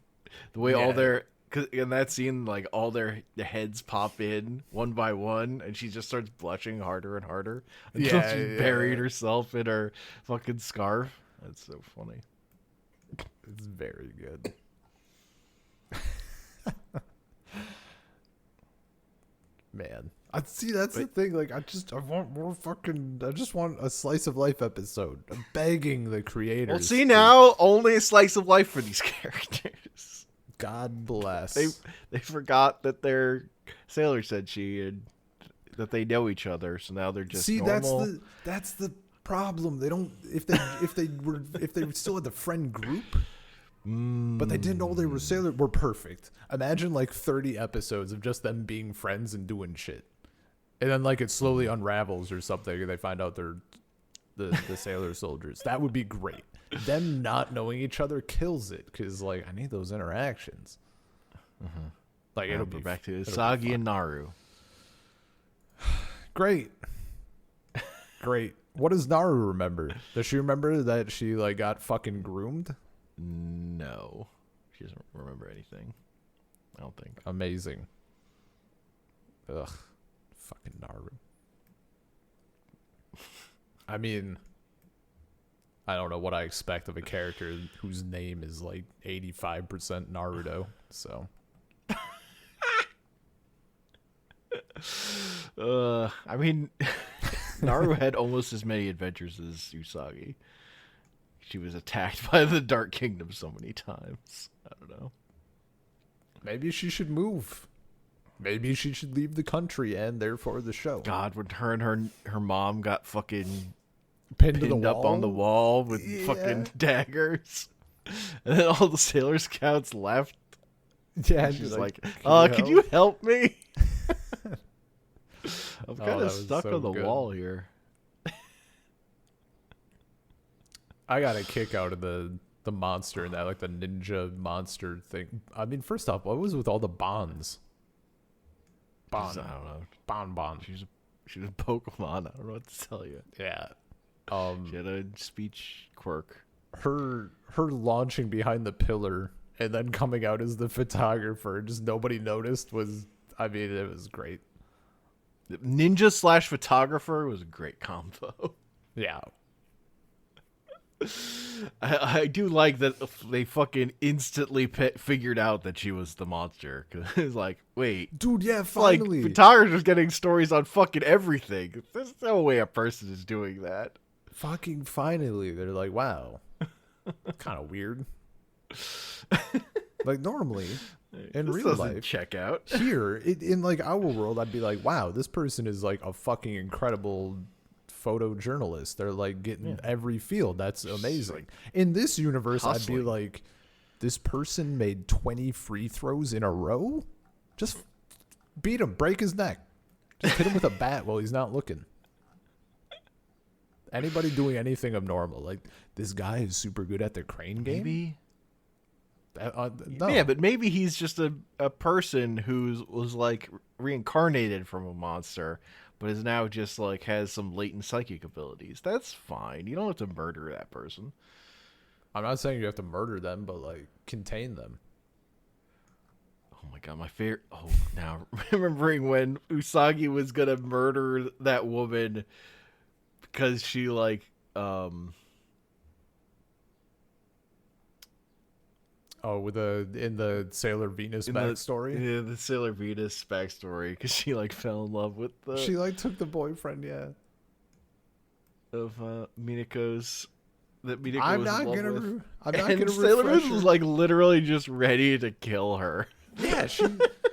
The way all their, cause in that scene, like all their heads pop in one by one, and she just starts blushing harder and harder until she's buried herself in her fucking scarf. That's so funny. It's very good. Man, that's the thing. Like, I just want a slice of life episode. I'm begging the creators. Well, see now, only a slice of life for these characters. God bless. They forgot that their sailor said and that they know each other, so now they're just normal. That's the problem. They don't if they were still in the friend group. But they didn't know they were sailors. We're perfect. Imagine like 30 episodes of just them being friends and doing shit, and then like it slowly unravels or something, and they find out they're the sailor soldiers. That would be great. Them not knowing each other kills it because like I need those interactions. Like it'll be back to Usagi and Naru. Great. What does Naru remember? Does she remember that she like got fucking groomed? No, she doesn't remember anything. I don't think. Amazing. Ugh, fucking Naru. I mean, I don't know what I expect of a character whose name is like 85% Naruto. So. I mean, Naru had almost as many adventures as Usagi. She was attacked by the Dark Kingdom so many times. I don't know. Maybe she should move. Maybe she should leave the country and therefore the show. God, when her and her mom got fucking pinned up on the wall with fucking daggers. And then all the Sailor Scouts left. Yeah, and she's like, could you help me? I'm kind of stuck on the wall here. I got a kick out of the monster and that, like the ninja monster thing. I mean, first off, what was with all the bonds? I don't know. Bon. She's a Pokemon. I don't know what to tell you. Yeah. She had a speech quirk. Her launching behind the pillar and then coming out as the photographer, just nobody noticed was. I mean, it was great. Ninja / photographer was a great combo. Yeah. I do like that they fucking instantly figured out that she was the monster. Cause it's like, wait, dude, yeah, finally, like photographers getting stories on fucking everything. There's no way a person is doing that. Fucking finally, they're like, wow, kind of weird. Like normally, in this real life, check out here in like our world, I'd be like, wow, this person is like a fucking incredible photojournalist. They're like getting every field. That's amazing. In this universe, hustling. I'd be like, this person made 20 free throws in a row. Just beat him, break his neck, just hit him with a bat while he's not looking. Anybody doing anything abnormal, like this guy is super good at the crane game. Maybe. No. Yeah, but maybe he's just a person who was like reincarnated from a monster, but is now just like has some latent psychic abilities. That's fine. You don't have to murder that person. I'm not saying you have to murder them, but like contain them. Oh my god, my favorite. Oh, now remembering when Usagi was gonna murder that woman because she like Oh, with the in the Sailor Venus backstory, the Sailor Venus backstory because she like fell in love with the she like took the boyfriend. Yeah, of Minako's that Minako I'm was in not love gonna. with. I'm not And gonna Sailor refresh Moon was her. like literally just ready to kill her. Yeah,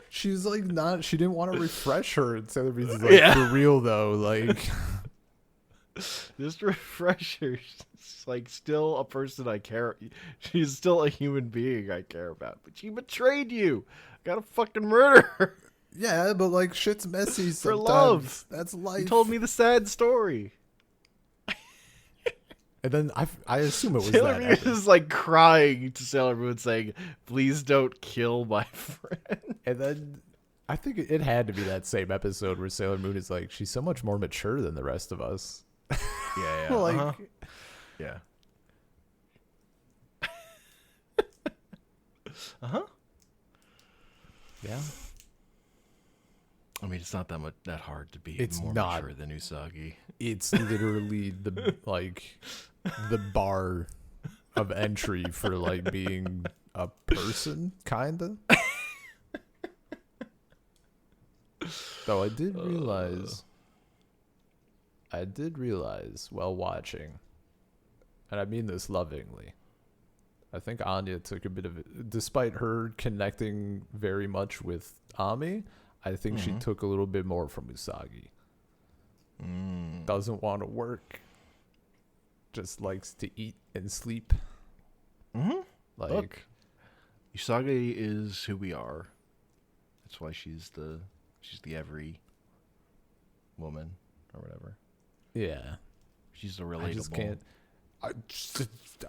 she's like not. She didn't want to refresh her. And Sailor Venus is like, Yeah. for real though. Like, Just refresh her. She's like still a person I care. She's still a human being I care about. But she betrayed you. Gotta fucking murder her yeah, but like shit's messy for sometimes. love. That's life. You told me the sad story. And then I assume it was Sailor that. Venus epic. is like crying to Sailor Moon, saying, "Please don't kill my friend." And then I think it had to be that same episode where Sailor Moon is like, she's so much more mature than the rest of us. Yeah, Like, yeah. Uh-huh. yeah, I mean, it's not that hard to be It's more not. mature than Usagi. it's literally the the bar of entry for like being a person, kinda. Though I did realize while watching, and I mean this lovingly, I think Anya took a bit of it, despite her connecting very much with Ami, I think she took a little bit more from Usagi. Doesn't want to work, just likes to eat and sleep. Mm-hmm. Like, Look, Usagi is who we are. That's why she's the every woman or whatever. yeah. She's the relatable. I just can't.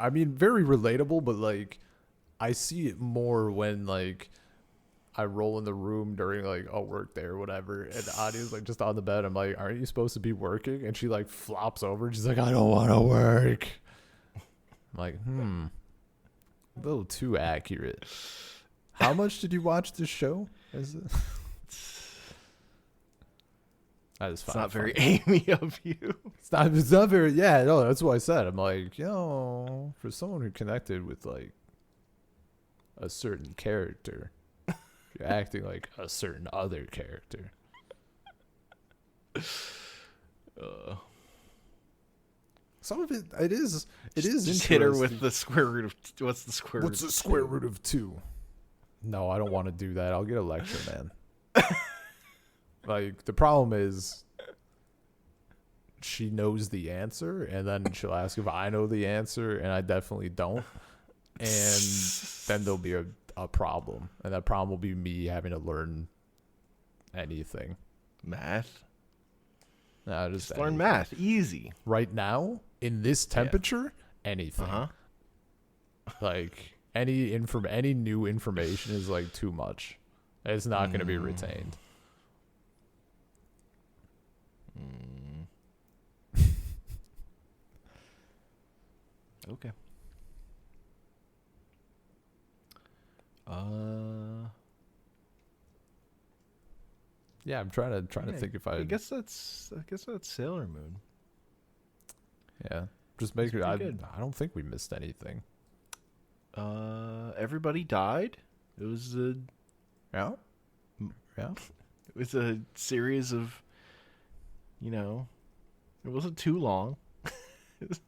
I mean, very relatable, but like, I see it more when like I roll in the room during like a work day or whatever, and Adia's like just on the bed. I'm like, aren't you supposed to be working? And she like flops over and she's like, I don't want to work. I'm like, a little too accurate. How much did you watch this show? Is it? That is It's fine. not very Amy of you. It's not very. Yeah, no, that's what I said. I'm like, for someone who connected with like a certain character, you're acting like a certain other character. Some of it is Just hit her with interesting. the square root of what's the square root? What's the of square 2? root of 2? No, I don't want to do that. I'll get a lecture, man. Like, the problem is she knows the answer, and then she'll ask if I know the answer, and I definitely don't. And then there'll be a problem. And that problem will be me having to learn anything. Math. No, Just learn math. Easy. Right now, in this temperature, anything. Uh-huh. Like, any new information is like too much. It's not going to be retained. Okay. Yeah, I'm trying to think if I guess that's Sailor Moon. Yeah, just make it. pretty good. I don't think we missed anything. Everybody died. It was a Yeah, yeah. it was a series of, it wasn't too long. It was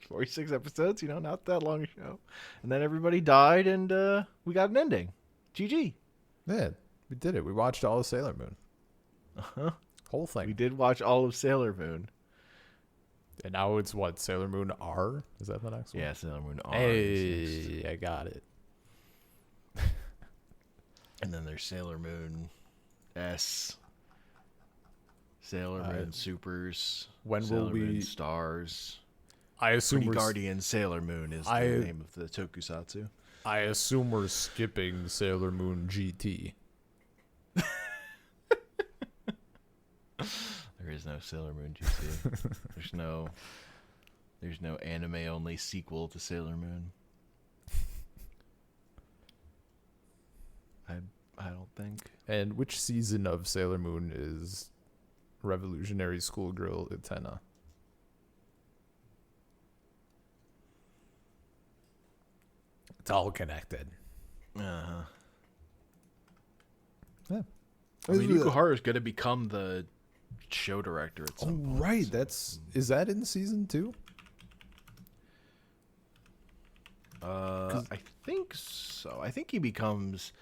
46 episodes, not that long a show. And then everybody died, and we got an ending. GG. Yeah, we did it. We watched all of Sailor Moon. Uh-huh. Whole thing. We did watch all of Sailor Moon. And now it's what, Sailor Moon R? Is that the next one? Yeah, Sailor Moon R. Hey, I got it. And then there's Sailor Moon S. Sailor Moon Supers. when will Sailor we- Moon Stars. I assume Pretty we're Guardian Sailor Moon is the name of the tokusatsu. I assume we're skipping Sailor Moon GT. There is no Sailor Moon GC. there's no anime only sequel to Sailor Moon. I don't think. And which season of Sailor Moon is Revolutionary Schoolgirl Utena? It's all connected. Uh-huh. Yeah. I mean, Ikuhara is going to become the show director at some point. Right. So. Is that in season 2? I think so. I think he becomes.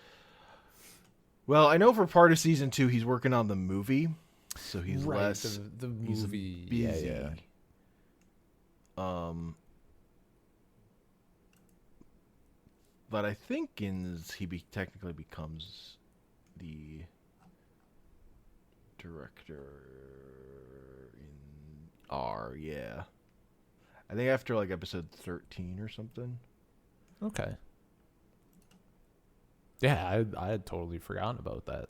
Well, I know for part of season 2 he's working on the movie, so he's less. The he's movie. busy. Yeah. But I think technically becomes the director in R. Yeah, I think after like episode 13 or something. Okay. Yeah, I had totally forgotten about that.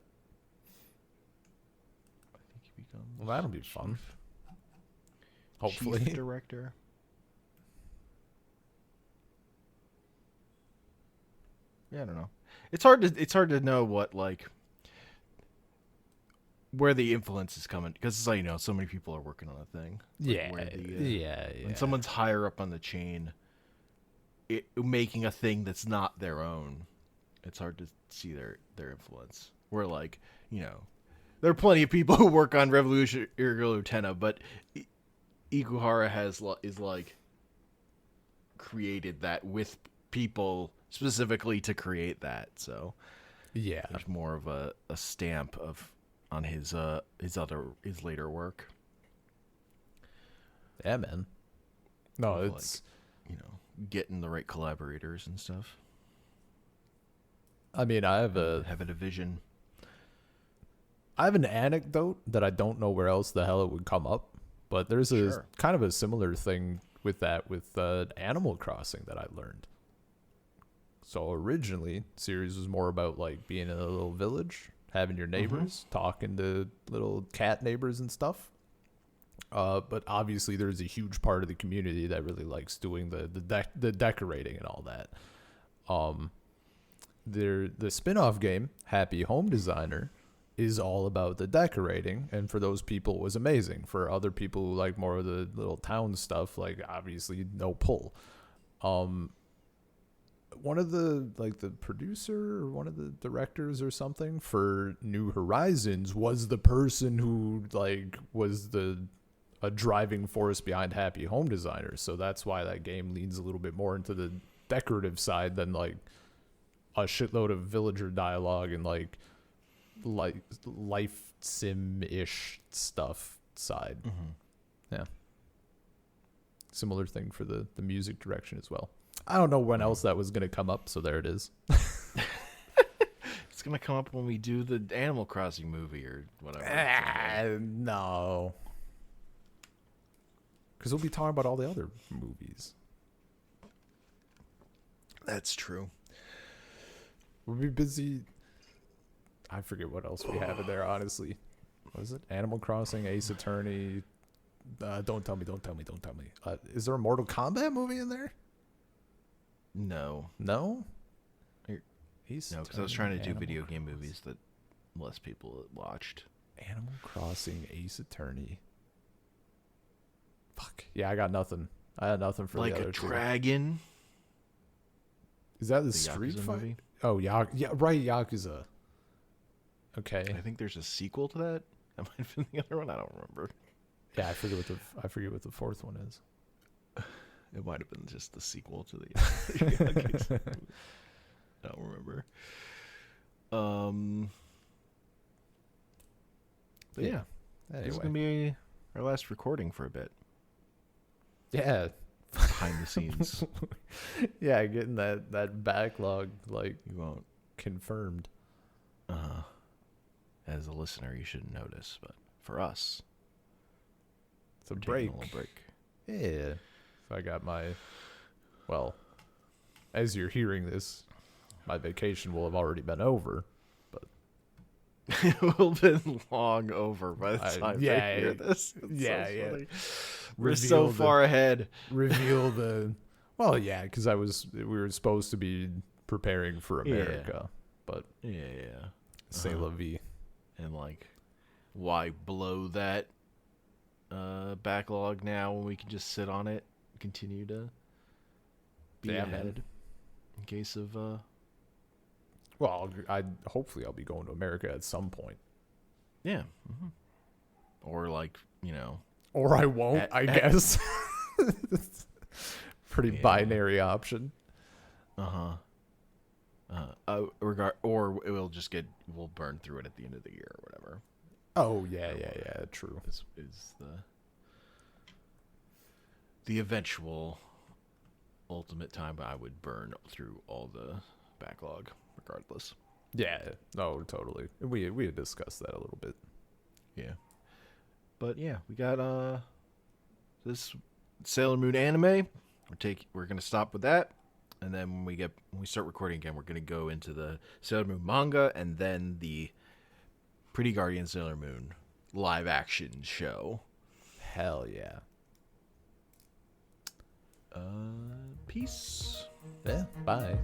I think he becomes. Well, that'll be fun. Hopefully. Chief director. Yeah, I don't know. It's hard to know what where the influence is coming, because it's like, so many people are working on a thing. Yeah, yeah. When someone's higher up on the chain, making a thing that's not their own, it's hard to see their influence. Where there are plenty of people who work on Revolutionary Girl Utena, but Ikuhara is created that with people specifically to create that. So yeah, there's more of a stamp on his later work. Yeah, man. No, it's getting the right collaborators and stuff. I mean, I have a vision. I have an anecdote that I don't know where else the hell it would come up, but there's a kind of a similar thing with Animal Crossing that I learned. So originally, series was more about being in a little village, having your neighbors, talking to little cat neighbors and stuff. But obviously, there's a huge part of the community that really likes doing the decorating and all that. The spin-off game, Happy Home Designer, is all about the decorating, and for those people, it was amazing. For other people who like more of the little town stuff, obviously no pull. One of the producer or one of the directors or something for New Horizons was the person who was a driving force behind Happy Home Designer. So that's why that game leans a little bit more into the decorative side than a shitload of villager dialogue and life sim-ish stuff side. Yeah. Similar thing for the music direction as well. I don't know when else that was going to come up, so there it is. It's going to come up when we do the Animal Crossing movie or whatever. No. Because we'll be talking about all the other movies. That's true. We'll be busy. I forget what else we have in there, honestly. What is it? Animal Crossing, Ace Attorney. Don't tell me. Is there a Mortal Kombat movie in there? No. No? No, because I was trying to do video game movies that less people watched. Animal Crossing, Ace Attorney. Fuck. Yeah, I got nothing. I had nothing for the other two. Like a dragon. Is that the Street Yakuza Fight? movie? Oh, yeah, right, Yakuza. Okay. I think there's a sequel to that. That might have been the other one. I don't remember. Yeah, I forget what the fourth one is. It might have been just the sequel to the Yakuza movie. I don't remember. But yeah. Anyway. This is going to be our last recording for a bit. Yeah. Behind the scenes. Yeah, getting that backlog you won't confirmed. As a listener, you shouldn't notice, but for us, it's a break. break. A little break. Yeah. So I got as you're hearing this, my vacation will have already been over, but it will have been long over by the time yeah, they hear this. It's yeah, so yeah. funny. We're so far ahead. Reveal the. Well, yeah, because we were supposed to be preparing for America, but Yeah. c'est la vie. And like, why blow that backlog now when we can just sit on it, continue to be ahead in case of Well, hopefully I'll be going to America at some point, yeah, or like or I won't. I guess. Pretty binary option. Or it will just we'll burn through it at the end of the year or whatever. Oh yeah, true. Is the eventual ultimate time I would burn through all the backlog regardless. Yeah, no, totally. We had discussed that a little bit. Yeah. But yeah, we got this Sailor Moon anime. We're gonna stop with that. And then when we start recording again, we're gonna go into the Sailor Moon manga and then the Pretty Guardian Sailor Moon live action show. Hell yeah. Peace. Yeah, bye.